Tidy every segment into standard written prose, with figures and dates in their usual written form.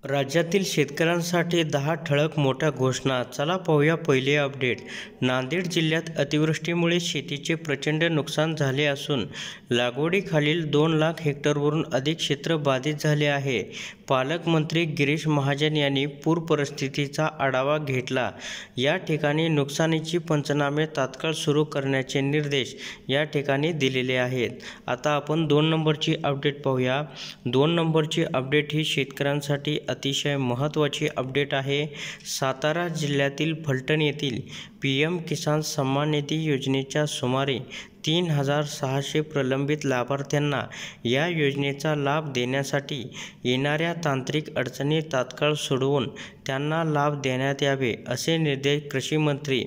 राज्यातील शेतकऱ्यांसाठी 10 ठळक मोठ्या घोषणा. चला पाहूया पहिले अपडेट. नांदेड जिल्ह्यात अतिवृष्टीमुळे शेतीचे प्रचंड नुकसान झाले असून लागवडीखालील 2 लाख हेक्टरवरून अधिक क्षेत्र बाधित झाले आहे. पालकमंत्री गिरीश महाजन यांनी पूर परिस्थितीचा आढावा घेतला. या ठिकाणी नुकसानीची पंचनामे तात्काळ सुरू करण्याचे निर्देश या ठिकाणी दिलेले आहेत. आता आपण 2 नंबरची अपडेट पाहूया. 2 नंबरची अपडेट ही शेतकऱ्यांसाठी अतिशय महत्त्वाची अपडेट आहे. सातारा जिल्ह्यातील फलटण येथील PM किसान सन्मान निधी योजनेच्या सुमारे 3600 प्रलंबित लाभार्थ्यांना या योजनेचा लाभ देण्यासाठी येणाऱ्या तांत्रिक अडचणी तात्काळ सोडवून त्यांना लाभ देण्यात यावे असे निर्देश कृषी मंत्री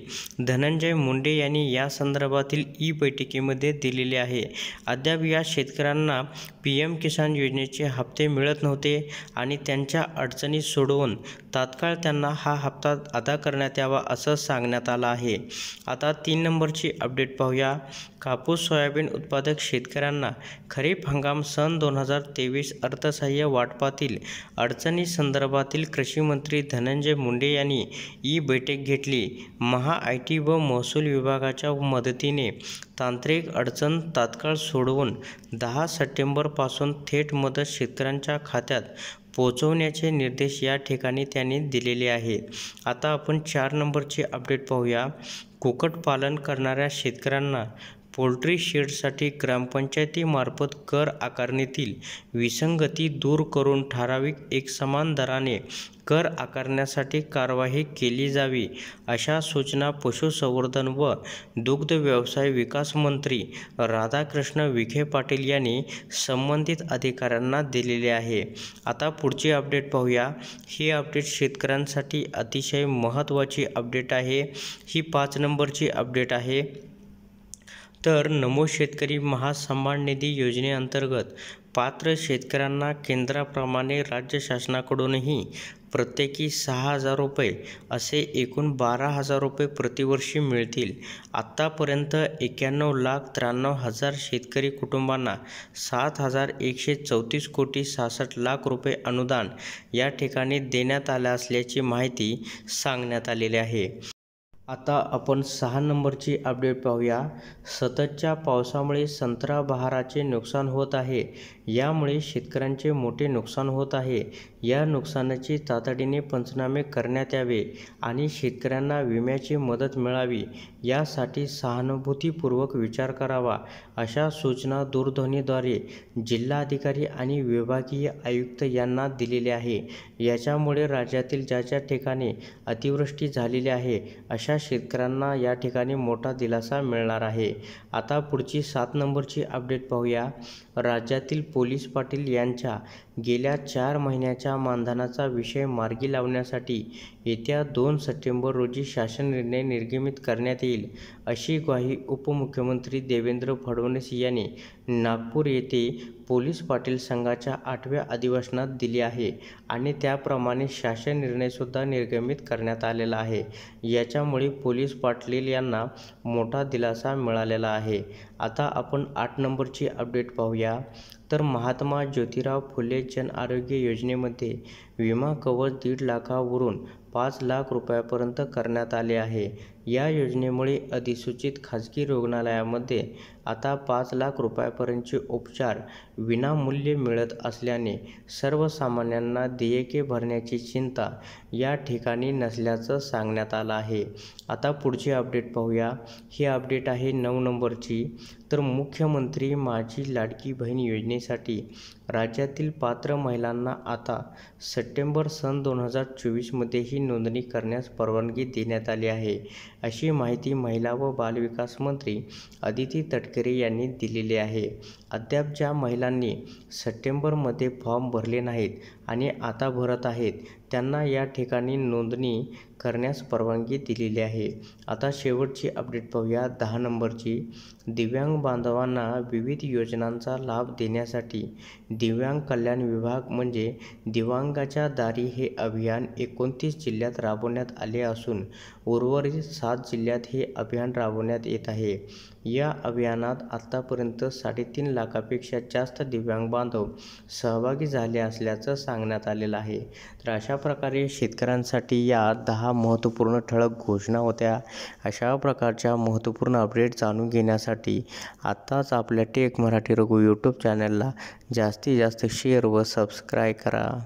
धनंजय मुंडे यांनी या संदर्भातील बैठकीमध्ये दिलेले आहे. अद्याप या शेतकऱ्यांना PM किसान योजनेचे हप्ते मिळत नव्हते आणि त्यांच्या अडचणी सोडवून तात्काळ त्यांना हा हप्ता अदा करण्यात यावा असं सांगण्यात आलं आहे. आता 3 नंबरची अपडेट पाहूया. कापूस सोयाबीन उत्पादक शेतकऱ्यांना खरीप हंगाम सन 2023 अर्थसहाय्य वाटपातील अडचणी संदर्भातील कृषी मंत्री धनंजय मुंडे यांनी बैठक घेतली. IT व महसूल विभागाच्या मदतीने तांत्रिक अडचण तात्काळ सोडवून 10 सप्टेंबरपासून थेट मदत शेतकऱ्यांच्या खात्यात पोहोचवण्याचे निर्देश या ठिकाणी त्यांनी दिलेले आहेत. आता आपण 4 नंबरची अपडेट पाहूया. कुक्कुटपालन करणाऱ्या शेतकऱ्यांना पोल्ट्री शेडसाठी ग्रामपंचायतीमार्फत कर आकारणीतील विसंगती दूर करून ठराविक एकसमान दराने कर आकारण्यासाठी कार्यवाही केली जावी अशा सूचना पशुसंवर्धन व दुग्ध व्यवसाय विकास मंत्री राधाकृष्ण विखे पाटील यांनी संबंधित अधिकाऱ्यांना दिलेले आहे. आता पुढची अपडेट पाहूया. ही अपडेट शेतकऱ्यांसाठी अतिशय महत्त्वाची अपडेट आहे. ही 5 नंबरची अपडेट आहे. तर नमो शेतकरी महासन्मान निधी योजनेअंतर्गत पात्र शेतकऱ्यांना केंद्राप्रमाणे राज्य शासनाकडूनही प्रत्येकी 6,000 रुपये असे एकूण 12,000 रुपये प्रतिवर्षी मिळतील. आत्तापर्यंत 91,93,000 शेतकरी कुटुंबांना 7,134 कोटी 66 लाख रुपये अनुदान या ठिकाणी देण्यात आले असल्याची माहिती सांगण्यात आलेली आहे. आता आपण 6 नंबरची अपडेट पाहूया. सततच्या पावसामुळे संत्रा बहाराचे नुकसान होत आहे. यामुळे शेतकऱ्यांचे मोठे नुकसान होत आहे. या नुकसानाची तातडीने पंचनामे करण्यात यावे आणि शेतकऱ्यांना विम्याची मदत मिळावी यासाठी सहानुभूतीपूर्वक विचार करावा अशा सूचना दूरध्वनीद्वारे जिल्हाधिकारी आणि विभागीय आयुक्त यांना दिलेल्या आहे. याच्यामुळे राज्यातील ज्या ठिकाणी अतिवृष्टी झालेली आहे अशा शेतकऱ्यांना या ठिकाणी मोठा दिलासा मिळणार आहे. आता पुढची 7 नंबरची अपडेट पाहूया. राज्यातील पोलीस पाटील यांच्या गेल्या 4 महिन्याच्या मानधनाचा विषय मार्गी लावण्यासाठी येत्या 2 सप्टेंबर रोजी शासन निर्णय निर्गमित करण्यात येईल अशी ग्वाही उपमुख्यमंत्री देवेंद्र फडणवीस यांनी नागपूर येथे पोलीस पाटील संघाच्या 8व्या अधिवेशनात दिली आहे आणि त्याप्रमाणे शासन निर्णयसुद्धा निर्गमित करण्यात आलेला आहे. याच्यामुळे पोलीस पाटील यांना मोठा दिलासा मिळालेला आहे. आता आपण 8 नंबरची अपडेट पाहूया. तर महात्मा ज्योतिराव फुले जन आरोग्य योजनेमध्ये विमा कवच 1.5 लाखावरून 5 लाख रुपयापर्यंत करण्यात आले आहे. या योजनेमुळे अधिसूचित खाजगी रुग्णालयामध्ये आता 5 लाख रुपयापर्यंतचे उपचार विनामूल्य मिळत असल्याने सर्वसामान्यांना देयके भरण्याची चिंता या ठिकाणी नसल्याचं सांगण्यात आलं आहे. आता पुढची अपडेट पाहूया. ही अपडेट आहे 9 नंबरची. तर मुख्यमंत्री माझी लाडकी बहीण योजनेसाठी राज्यातील पात्र महिलांना आता सप्टेंबर सन 2024मध्येही नोंदणी करण्यास परवानगी देण्यात आली आहे अशी माहिती महिला व बालविकास मंत्री अदिती तटकरे यांनी दिलेली आहे. अद्याप ज्या महिलांनी सप्टेंबरमध्ये फॉर्म भरले नाहीत आणि आता भरत आहेत त्यांना या ठिकाणी नोंदणी करण्यास परवानगी दिलेली आहे. आता शेवटची अपडेट पाहूया 10 नंबरची. दिव्यांग बांधवांना विविध योजनांचा लाभ देण्यासाठी दिव्यांग कल्याण विभाग म्हणजे दिव्यांगाच्या दारी हे अभियान 29 जिल्ह्यात राबवण्यात आले असून उर्वरित 7 जिल्ह्यात हे अभियान राबवण्यात येत आहे. या अभियानात आत्तापर्यंत 3.5 लाखापेक्षा जास्त दिव्यांग बांधव सहभागी झाले असल्याचं सांगण्यात आलेलं आहे. तर अशा प्रकारे शेतकऱ्यांसाठी या 10 महत्त्वपूर्ण ठळक घोषणा होत्या. अशा प्रकारच्या महत्त्वपूर्ण अपडेट जाणून घेण्यासाठी आत्ताच आपल्या टेक मराठी रघु यूट्यूब चॅनलला जास्तीत जास्त शेअर व सबस्क्राईब करा.